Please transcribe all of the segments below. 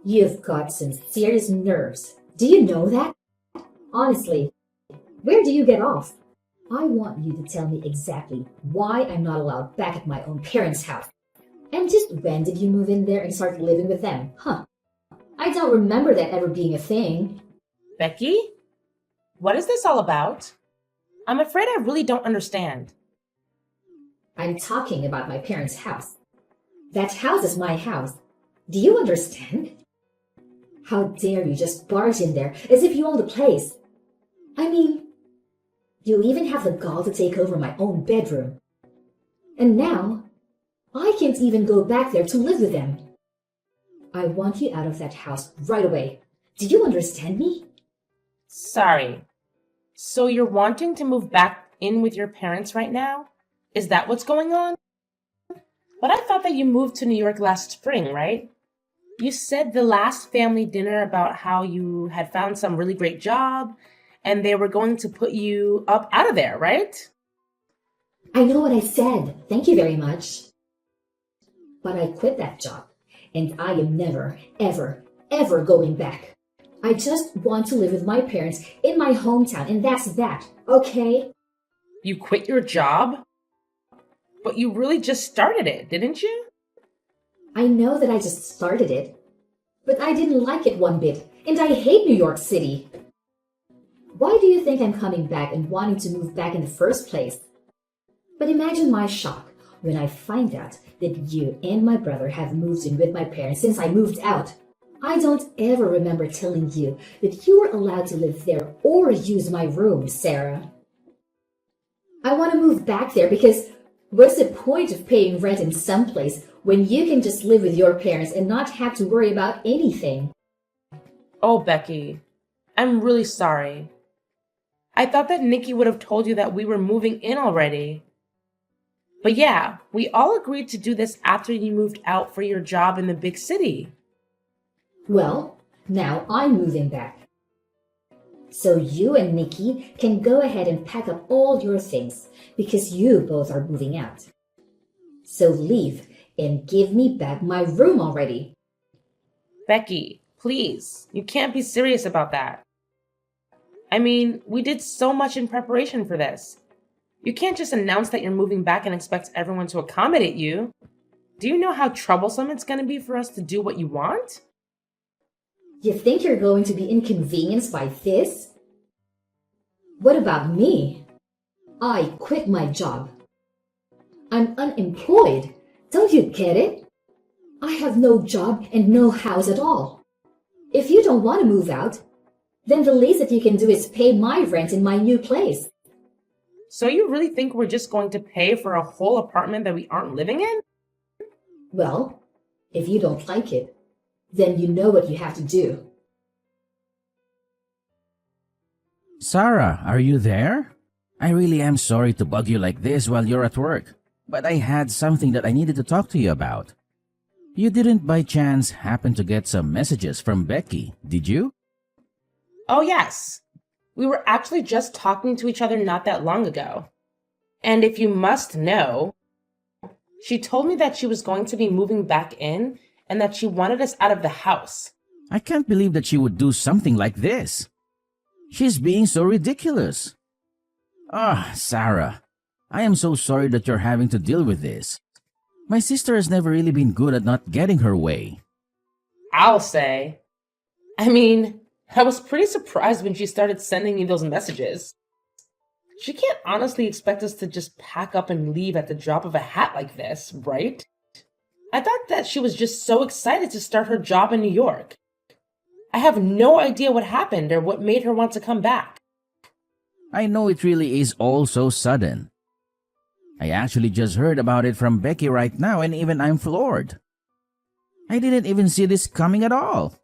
You've got some serious nerves. Do you know that? Honestly, where do you get off? I want you to tell me exactly why I'm not allowed back at my own parents' house. And just when did you move in there and start living with them? Huh. I don't remember that ever being a thing. Becky? What is this all about? I'm afraid I really don't understand. I'm talking about my parents' house. That house is my house. Do you understand? How dare you just barge in there as if you own the place? I mean, you even have the gall to take over my own bedroom. And now, I can't even go back there to live with them. I want you out of that house right away. Do you understand me? Sorry. So you're wanting to move back in with your parents right now? Is that what's going on? But I thought that you moved to New York last spring, right? You said the last family dinner about how you had found some really great job and they were going to put you up out of there, right? I know what I said. Thank you very much. But I quit that job, and I am never, ever, ever going back. I just want to live with my parents in my hometown, and that's that, okay? You quit your job? But you really just started it, didn't you? I know that I just started it, but I didn't like it one bit, and I hate New York City. Why do you think I'm coming back and wanting to move back in the first place? But imagine my shock when I find out that you and my brother have moved in with my parents since I moved out. I don't ever remember telling you that you were allowed to live there or use my room, Sarah. I want to move back there because what's the point of paying rent in some place when you can just live with your parents and not have to worry about anything? Oh, Becky, I'm really sorry. I thought that Nikki would have told you that we were moving in already. But yeah, we all agreed to do this after you moved out for your job in the big city. Well, now I'm moving back. So you and Nikki can go ahead and pack up all your things because you both are moving out. So leave and give me back my room already. Becky, please, you can't be serious about that. I mean, we did so much in preparation for this. You can't just announce that you're moving back and expect everyone to accommodate you. Do you know how troublesome it's going to be for us to do what you want? You think you're going to be inconvenienced by this? What about me? I quit my job. I'm unemployed. Don't you get it? I have no job and no house at all. If you don't want to move out, then the least that you can do is pay my rent in my new place. So you really think we're just going to pay for a whole apartment that we aren't living in? Well, if you don't like it, then you know what you have to do. Sarah, are you there? I really am sorry to bug you like this while you're at work, but I had something that I needed to talk to you about. You didn't by chance happen to get some messages from Becky, did you? Oh, yes. We were actually just talking to each other not that long ago. And if you must know, she told me that she was going to be moving back in and that she wanted us out of the house. I can't believe that she would do something like this. She's being so ridiculous. Sarah, I am so sorry that you're having to deal with this. My sister has never really been good at not getting her way. I'll say. I mean, I was pretty surprised when she started sending me those messages. She can't honestly expect us to just pack up and leave at the drop of a hat like this, right? I thought that she was just so excited to start her job in New York. I have no idea what happened or what made her want to come back. I know it really is all so sudden. I actually just heard about it from Becky right now and even I'm floored. I didn't even see this coming at all.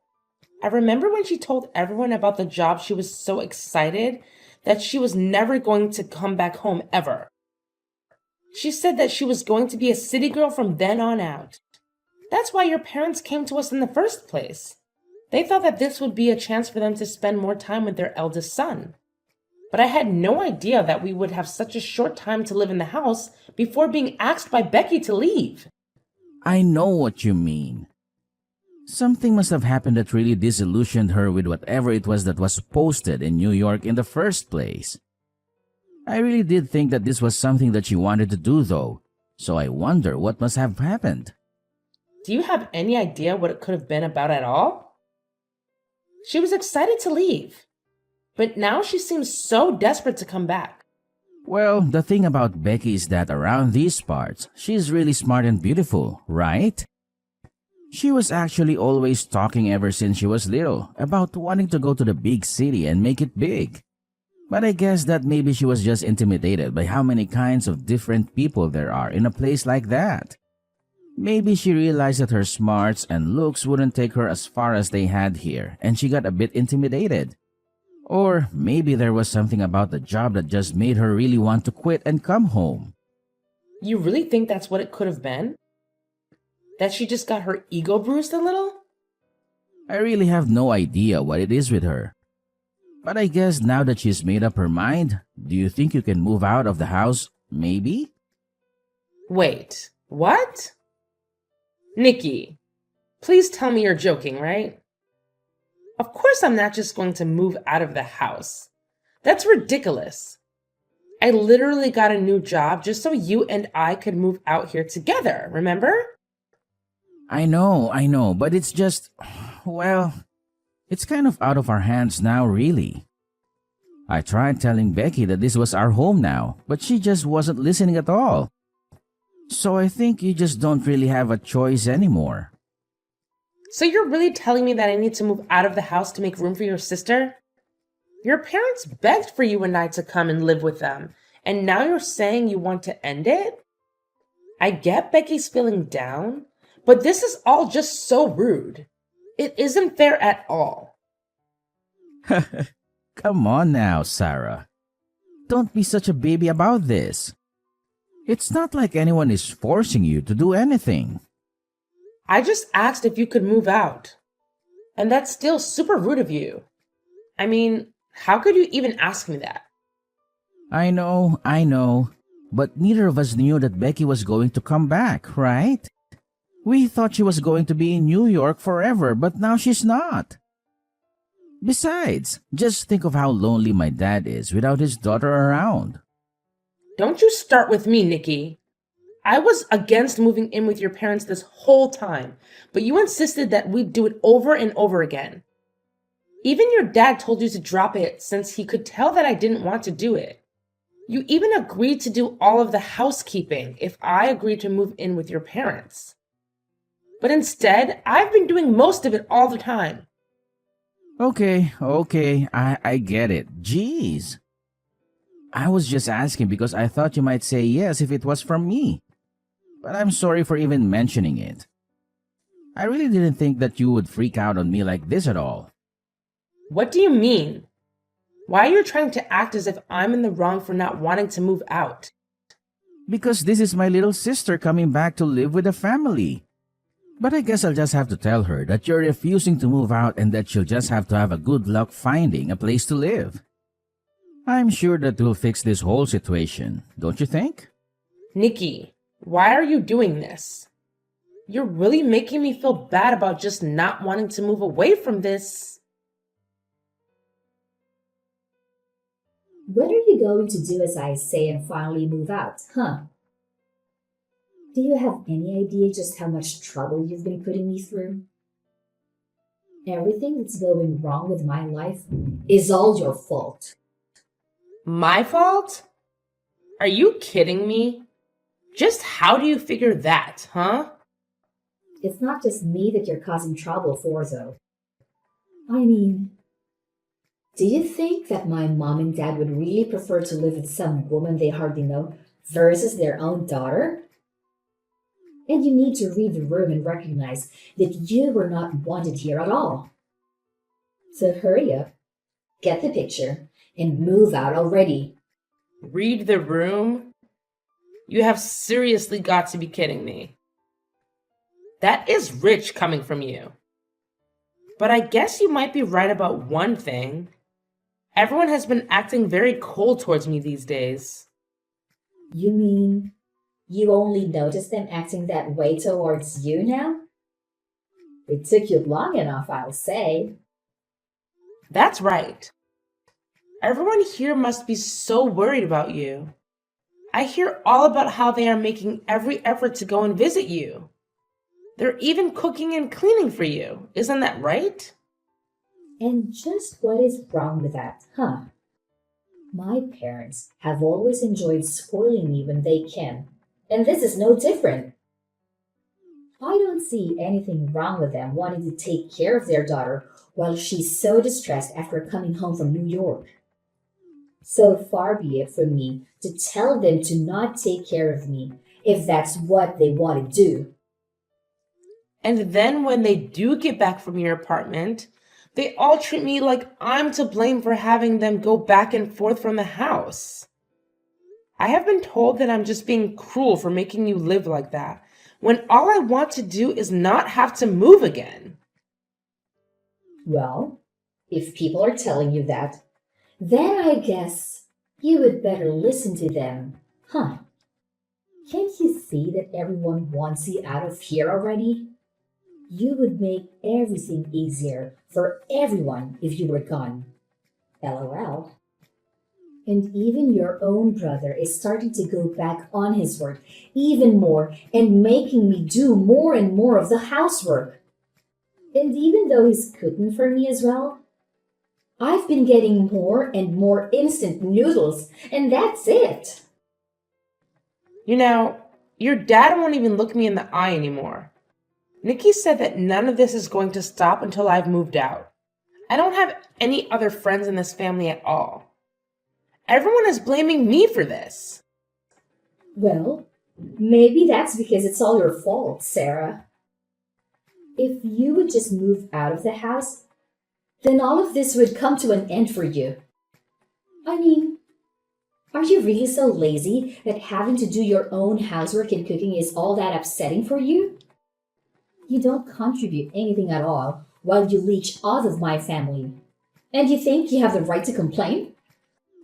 I remember when she told everyone about the job, she was so excited that she was never going to come back home ever. She said that she was going to be a city girl from then on out. That's why your parents came to us in the first place. They thought that this would be a chance for them to spend more time with their eldest son. But I had no idea that we would have such a short time to live in the house before being asked by Becky to leave. I know what you mean. Something must have happened that really disillusioned her with whatever it was that was posted in New York in the first place. I really did think that this was something that she wanted to do though, so I wonder what must have happened. Do you have any idea what it could have been about at all? She was excited to leave, but now she seems so desperate to come back. Well, the thing about Becky is that around these parts, she's really smart and beautiful, right? She was actually always talking ever since she was little about wanting to go to the big city and make it big. But I guess that maybe she was just intimidated by how many kinds of different people there are in a place like that. Maybe she realized that her smarts and looks wouldn't take her as far as they had here, and she got a bit intimidated. Or maybe there was something about the job that just made her really want to quit and come home. You really think that's what it could have been? That she just got her ego bruised a little? I really have no idea what it is with her. But I guess now that she's made up her mind, do you think you can move out of the house, maybe? Wait, what? Nikki, please tell me you're joking, right? Of course I'm not just going to move out of the house. That's ridiculous. I literally got a new job just so you and I could move out here together, remember? I know, but it's just, well, it's kind of out of our hands now, really. I tried telling Becky that this was our home now, but she just wasn't listening at all. So I think you just don't really have a choice anymore. So you're really telling me that I need to move out of the house to make room for your sister? Your parents begged for you and I to come and live with them, and now you're saying you want to end it? I get Becky's feeling down, but this is all just so rude. It isn't fair at all. Come on now, Sarah. Don't be such a baby about this. It's not like anyone is forcing you to do anything. I just asked if you could move out. And that's still super rude of you. I mean, how could you even ask me that? I know. But neither of us knew that Becky was going to come back, right? We thought she was going to be in New York forever, but now she's not. Besides, just think of how lonely my dad is without his daughter around. Don't you start with me, Nikki. I was against moving in with your parents this whole time, but you insisted that we'd do it over and over again. Even your dad told you to drop it since he could tell that I didn't want to do it. You even agreed to do all of the housekeeping if I agreed to move in with your parents. But instead, I've been doing most of it all the time. Okay, I get it. Jeez. I was just asking because I thought you might say yes if it was from me. But I'm sorry for even mentioning it. I really didn't think that you would freak out on me like this at all. What do you mean? Why are you trying to act as if I'm in the wrong for not wanting to move out? Because this is my little sister coming back to live with the family. But I guess I'll just have to tell her that you're refusing to move out and that she'll just have to have a good luck finding a place to live. I'm sure that will fix this whole situation, don't you think? Nikki, why are you doing this? You're really making me feel bad about just not wanting to move away from this. When are you going to do as I say and finally move out, huh? Do you have any idea just how much trouble you've been putting me through? Everything that's going wrong with my life is all your fault. My fault? Are you kidding me? Just how do you figure that, huh? It's not just me that you're causing trouble for, though. I mean, do you think that my mom and dad would really prefer to live with some woman they hardly know versus their own daughter? And you need to read the room and recognize that you were not wanted here at all. So hurry up, get the picture, and move out already. Read the room? You have seriously got to be kidding me. That is rich coming from you. But I guess you might be right about one thing. Everyone has been acting very cold towards me these days. You mean you only notice them acting that way towards you now? It took you long enough, I'll say. That's right. Everyone here must be so worried about you. I hear all about how they are making every effort to go and visit you. They're even cooking and cleaning for you. Isn't that right? And just what is wrong with that, huh? My parents have always enjoyed spoiling me when they can, and this is no different. I don't see anything wrong with them wanting to take care of their daughter while she's so distressed after coming home from New York. So far be it from me to tell them to not take care of me if that's what they want to do. And then when they do get back from your apartment, they all treat me like I'm to blame for having them go back and forth from the house. I have been told that I'm just being cruel for making you live like that, when all I want to do is not have to move again. Well, if people are telling you that, then I guess you would better listen to them, huh? Can't you see that everyone wants you out of here already? You would make everything easier for everyone if you were gone. LOL. And even your own brother is starting to go back on his word even more and making me do more and more of the housework. And even though he's cooking for me as well, I've been getting more and more instant noodles, and that's it. You know, your dad won't even look me in the eye anymore. Nikki said that none of this is going to stop until I've moved out. I don't have any other friends in this family at all. Everyone is blaming me for this. Well, maybe that's because it's all your fault, Sarah. If you would just move out of the house, then all of this would come to an end for you. I mean, are you really so lazy that having to do your own housework and cooking is all that upsetting for you? You don't contribute anything at all while you leech off of my family. And you think you have the right to complain?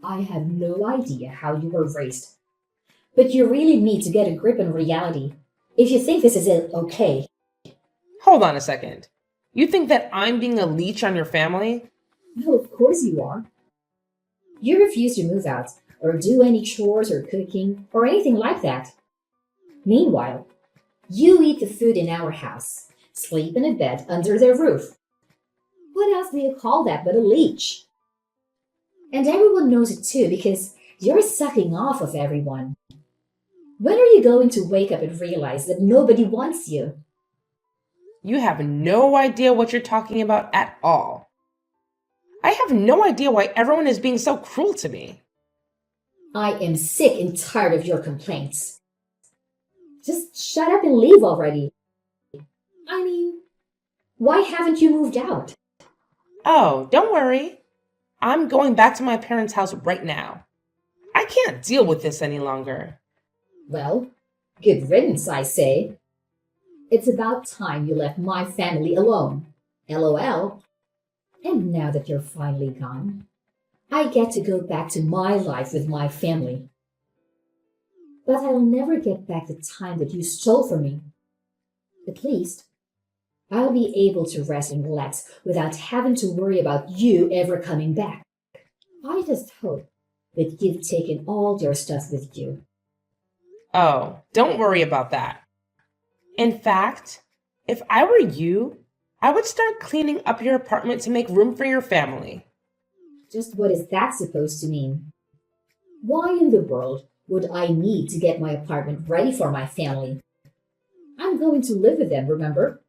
I have no idea how you were raised. But you really need to get a grip on reality if you think this is okay. Hold on a second. You think that I'm being a leech on your family? No, of course you are. You refuse to move out or do any chores or cooking or anything like that. Meanwhile, you eat the food in our house, sleep in a bed under their roof. What else do you call that but a leech? And everyone knows it too because you're sucking off of everyone. When are you going to wake up and realize that nobody wants you? You have no idea what you're talking about at all. I have no idea why everyone is being so cruel to me. I am sick and tired of your complaints. Just shut up and leave already. I mean, why haven't you moved out? Oh, don't worry. I'm going back to my parents' house right now. I can't deal with this any longer. Well, good riddance, I say. It's about time you left my family alone. LOL. And now that you're finally gone, I get to go back to my life with my family. But I'll never get back the time that you stole from me. At least, I'll be able to rest and relax without having to worry about you ever coming back. I just hope that you've taken all your stuff with you. Oh, don't worry about that. In fact, if I were you, I would start cleaning up your apartment to make room for your family. Just what is that supposed to mean? Why in the world would I need to get my apartment ready for my family? I'm going to live with them, remember?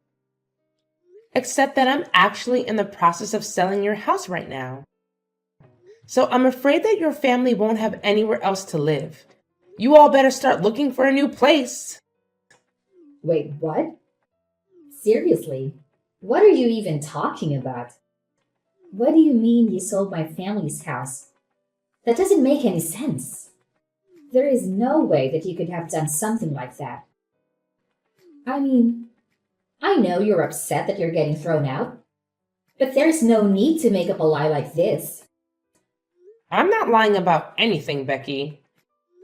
Except that I'm actually in the process of selling your house right now. So I'm afraid that your family won't have anywhere else to live. You all better start looking for a new place. Wait, what? Seriously? What are you even talking about? What do you mean you sold my family's house? That doesn't make any sense. There is no way that you could have done something like that. I mean, I know you're upset that you're getting thrown out, but there's no need to make up a lie like this. I'm not lying about anything, Becky.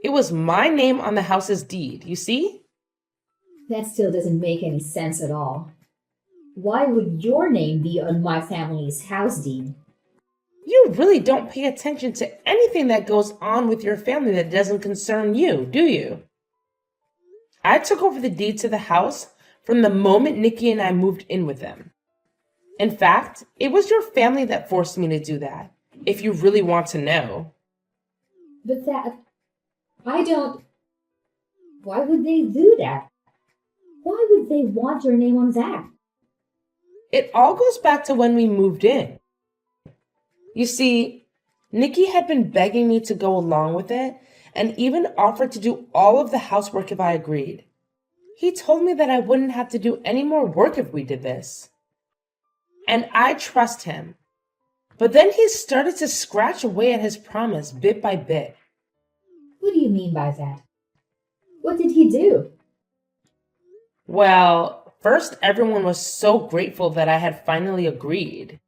It was my name on the house's deed, you see? That still doesn't make any sense at all. Why would your name be on my family's house deed? You really don't pay attention to anything that goes on with your family that doesn't concern you, do you? I took over the deed to the house from the moment Nikki and I moved in with them. In fact, it was your family that forced me to do that, if you really want to know. But I don't. Why would they do that? Why would they want your name on that? It all goes back to when we moved in. You see, Nikki had been begging me to go along with it and even offered to do all of the housework if I agreed. He told me that I wouldn't have to do any more work if we did this. And I trust him. But then he started to scratch away at his promise bit by bit. What do you mean by that? What did he do? Well, first everyone was so grateful that I had finally agreed.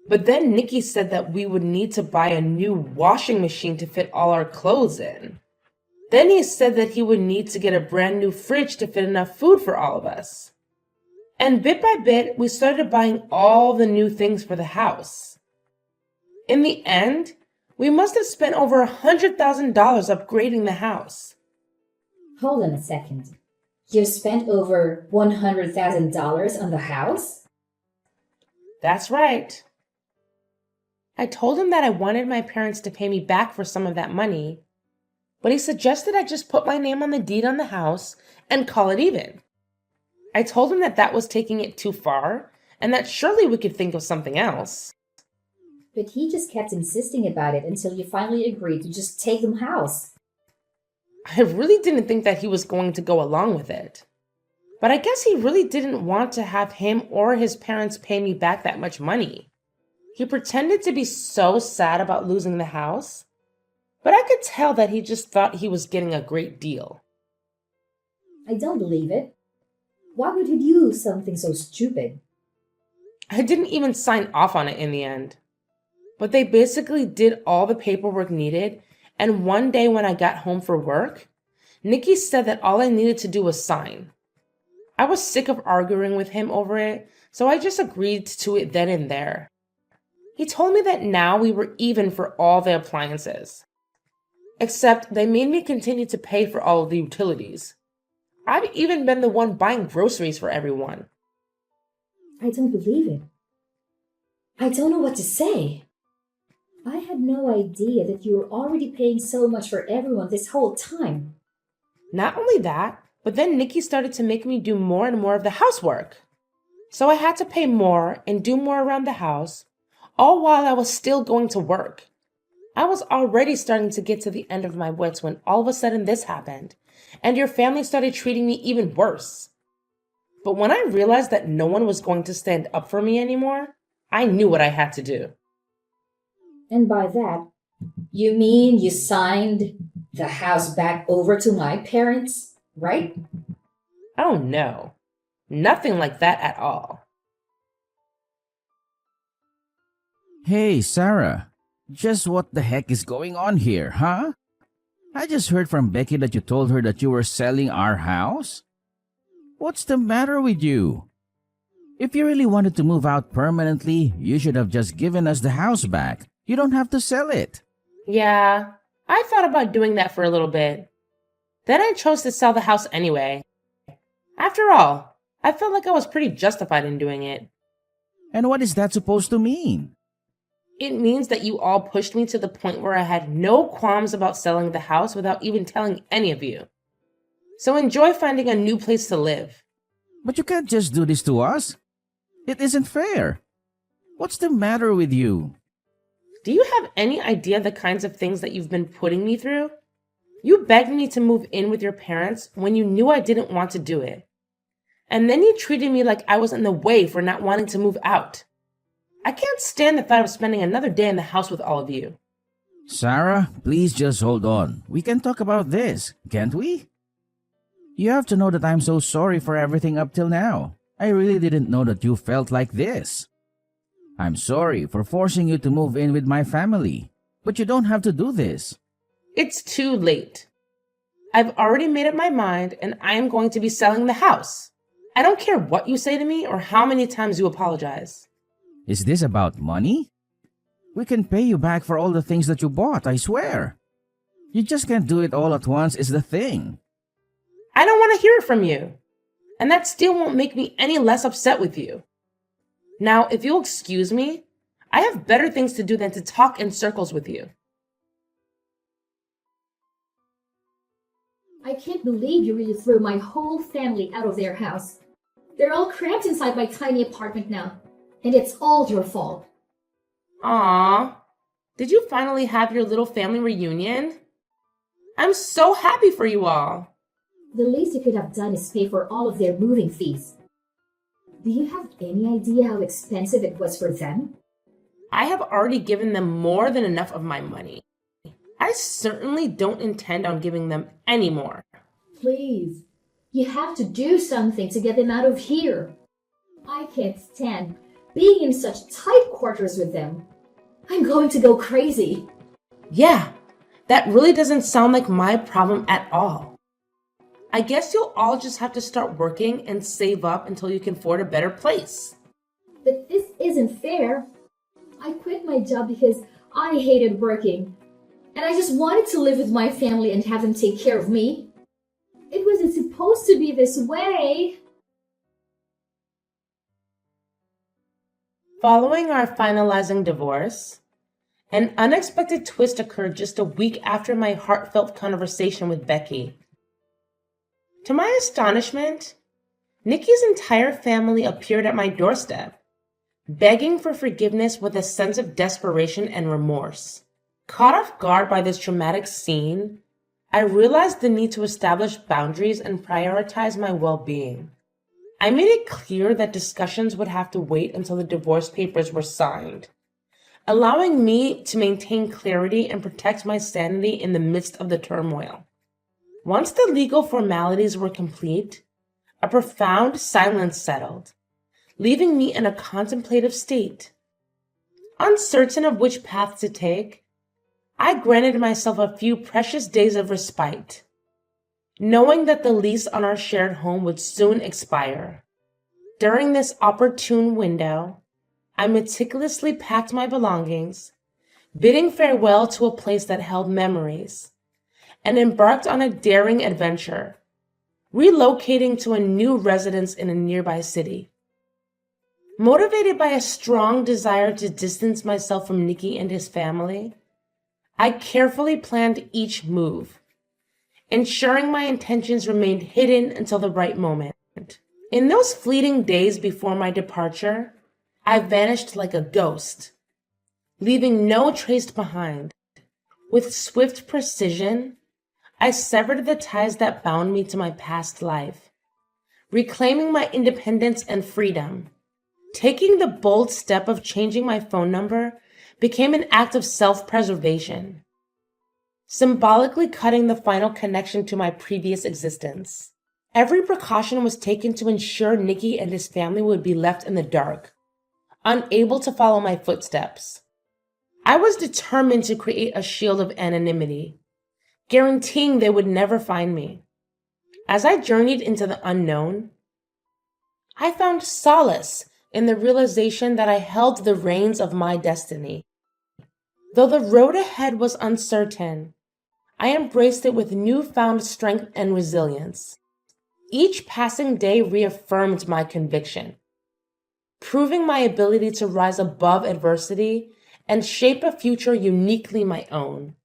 But then Nikki said that we would need to buy a new washing machine to fit all our clothes in. Then he said that he would need to get a brand new fridge to fit enough food for all of us. And bit by bit, we started buying all the new things for the house. In the end, we must have spent over $100,000 upgrading the house. Hold on a second. You spent over $100,000 on the house? That's right. I told him that I wanted my parents to pay me back for some of that money, but he suggested I just put my name on the deed on the house and call it even. I told him that that was taking it too far and that surely we could think of something else. But he just kept insisting about it until you finally agreed to just take the house. I really didn't think that he was going to go along with it. But I guess he really didn't want to have him or his parents pay me back that much money. He pretended to be so sad about losing the house, but I could tell that he just thought he was getting a great deal. I don't believe it. Why would he do something so stupid? I didn't even sign off on it in the end. But they basically did all the paperwork needed, and one day when I got home for work, Nikki said that all I needed to do was sign. I was sick of arguing with him over it, so I just agreed to it then and there. He told me that now we were even for all the appliances. Except they made me continue to pay for all of the utilities. I've even been the one buying groceries for everyone. I don't believe it. I don't know what to say. I had no idea that you were already paying so much for everyone this whole time. Not only that, but then Nikki started to make me do more and more of the housework. So I had to pay more and do more around the house, all while I was still going to work. I was already starting to get to the end of my wits when all of a sudden this happened, and your family started treating me even worse. But when I realized that no one was going to stand up for me anymore, I knew what I had to do. And by that, you mean you signed the house back over to my parents, right? Oh no, nothing like that at all. Hey, Sarah. Just what the heck is going on here, huh? I just heard from Becky that you told her that you were selling our house. What's the matter with you? If you really wanted to move out permanently, you should have just given us the house back. You don't have to sell it. Yeah, I thought about doing that for a little bit. Then I chose to sell the house anyway. After all, I felt like I was pretty justified in doing it. And what is that supposed to mean? It means that you all pushed me to the point where I had no qualms about selling the house without even telling any of you. So enjoy finding a new place to live. But you can't just do this to us. It isn't fair. What's the matter with you? Do you have any idea the kinds of things that you've been putting me through? You begged me to move in with your parents when you knew I didn't want to do it. And then you treated me like I was in the way for not wanting to move out. I can't stand the thought of spending another day in the house with all of you. Sarah, please just hold on. We can talk about this, can't we? You have to know that I'm so sorry for everything up till now. I really didn't know that you felt like this. I'm sorry for forcing you to move in with my family, but you don't have to do this. It's too late. I've already made up my mind and I am going to be selling the house. I don't care what you say to me or how many times you apologize. Is this about money? We can pay you back for all the things that you bought, I swear. You just can't do it all at once is the thing. I don't want to hear it from you. And that still won't make me any less upset with you. Now, if you'll excuse me, I have better things to do than to talk in circles with you. I can't believe you really threw my whole family out of their house. They're all cramped inside my tiny apartment now, and it's all your fault. Aww, did you finally have your little family reunion? I'm so happy for you all. The least you could have done is pay for all of their moving fees. Do you have any idea how expensive it was for them? I have already given them more than enough of my money. I certainly don't intend on giving them any more. Please, you have to do something to get them out of here. I can't stand being in such tight quarters with them. I'm going to go crazy. Yeah, that really doesn't sound like my problem at all. I guess you'll all just have to start working and save up until you can afford a better place. But this isn't fair. I quit my job because I hated working, and I just wanted to live with my family and have them take care of me. It wasn't supposed to be this way. Following our finalizing divorce, an unexpected twist occurred just a week after my heartfelt conversation with Becky. To my astonishment, Nikki's entire family appeared at my doorstep, begging for forgiveness with a sense of desperation and remorse. Caught off guard by this dramatic scene, I realized the need to establish boundaries and prioritize my well-being. I made it clear that discussions would have to wait until the divorce papers were signed, allowing me to maintain clarity and protect my sanity in the midst of the turmoil. Once the legal formalities were complete, a profound silence settled, leaving me in a contemplative state. Uncertain of which path to take, I granted myself a few precious days of respite, knowing that the lease on our shared home would soon expire. During this opportune window, I meticulously packed my belongings, bidding farewell to a place that held memories, and embarked on a daring adventure, relocating to a new residence in a nearby city. Motivated by a strong desire to distance myself from Nikki and his family, I carefully planned each move, ensuring my intentions remained hidden until the right moment. In those fleeting days before my departure, I vanished like a ghost, leaving no trace behind. With swift precision, I severed the ties that bound me to my past life, reclaiming my independence and freedom. Taking the bold step of changing my phone number became an act of self-preservation, symbolically cutting the final connection to my previous existence. Every precaution was taken to ensure Nikki and his family would be left in the dark, unable to follow my footsteps. I was determined to create a shield of anonymity, guaranteeing they would never find me. As I journeyed into the unknown, I found solace in the realization that I held the reins of my destiny. Though the road ahead was uncertain, I embraced it with newfound strength and resilience. Each passing day reaffirmed my conviction, proving my ability to rise above adversity and shape a future uniquely my own.